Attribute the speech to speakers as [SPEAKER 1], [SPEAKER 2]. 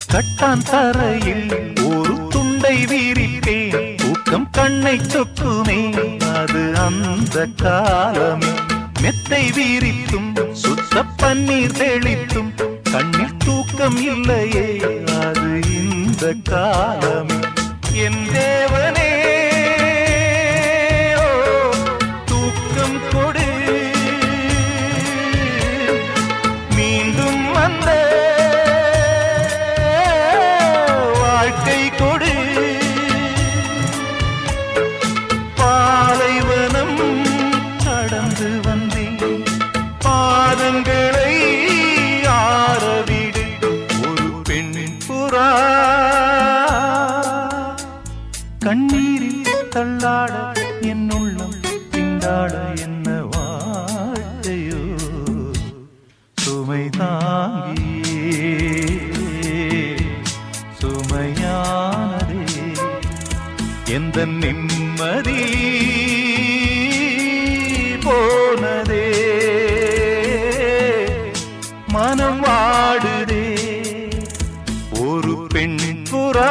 [SPEAKER 1] கட்டான் தரையில் ஒரு துண்டை வீரிப்பேன், தூக்கம் கண்ணை சொக்குமே அது அந்த காலமே. மெத்தை வீரித்தும் சுத்த பன்னீர் தெளித்தும் கண்ணில் தூக்கம் இல்லையே அது இந்த காலமே. என் தேவனே தூக்கம் கொடு, மீண்டும் வந்த வாழ்க்கை கொடு. பாலைவனம் கடந்து வந்தேன், பாதங்களை ஆரவிடு. ஒரு பெண்ணின் புறா கண்ணீரில் தள்ளாட என் உள்ளம் திண்டாட என்ன வாழ்க்கையோ சுமை தாங்கியே சுமையானதே எந்த நிம்மதி போனதே. மனம் வாடுதே ஒரு பெண் புறா